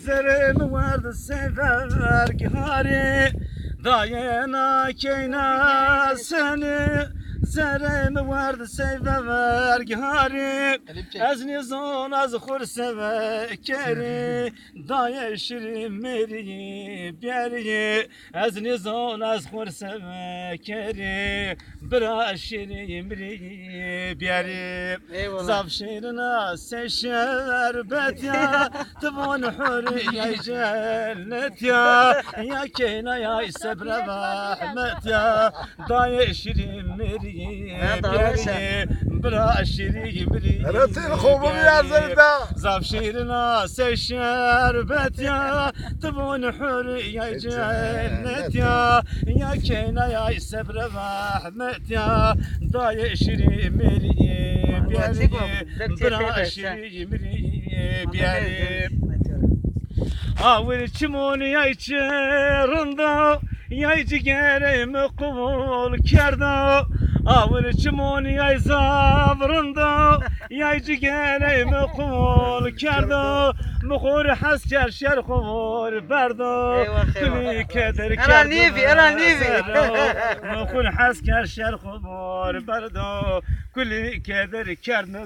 Zerim vardı sever gari Dayana keyna seni Zerim vardı sever gari Az nizon az khur sevekeri Daye şirin meri beri Az nizon az khur sevekeri Bira şirin meri beri Zaf şirina seşer bet ya Tibun huriye cennet ya Ya keyna ya sebre rahmet ya Daye şirin meri beri Bira şirin meri رتين خوبهم يا زلده زاف شيرنا سشربت يا تبون حرية جنت يا كينا يا سبر رحمت يا ضايع شري مري بيالي برا شري مري بيالي أول çimon yay çırında yay ciğerim kuvul kerda Avır çimon yay zavrında yay ciğerim kuvul kerda Mukhur hasker şer kuvur berda Kuli keder kerda Mukhur hasker şer kuvur berda Kuli keder kerda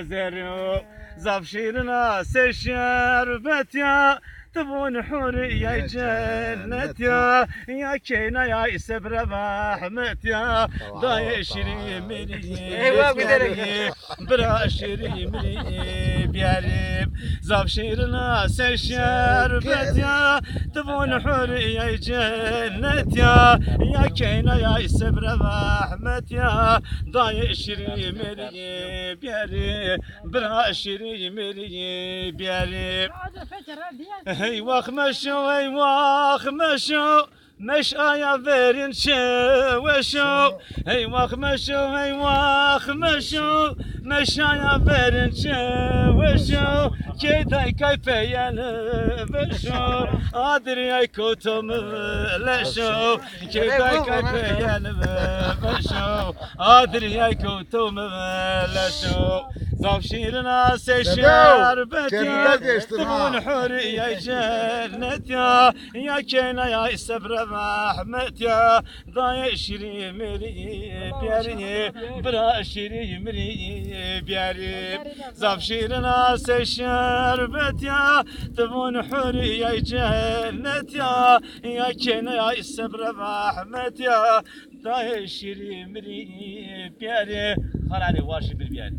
zero Zaf şirina seşerbet ya تبون حورية جنت يا كينا يا سبر رحمت يا ضايع شري مري برا شري مري بياريب زاف شيرنا سشربت يا تبون حورية جنت يا كينا يا سبر رحمت يا ضايع شري مري بياريب برا شري مري بياريب Hey vak meşo, hey vak meşo Meş aya verin şeveşo Hey vak meşo, hey vak meşo Meş aya verin şeveşo Keyday kayfeyeni beşo Adriyay kutumu leşo Keyday kayfeyeni beşo Adriyay kutumu leşo Zaf şirina seşerbet ya Tibun huriye cennet ya keyna ya sebre rahmet ya Daye şiri meri biyari Bira şiri meri biyari Zaf şirina seşerbet ya Tibun huriye cennet ya keyna ya sebre rahmet ya Daye şiri meri biyari Harari var şibir biyari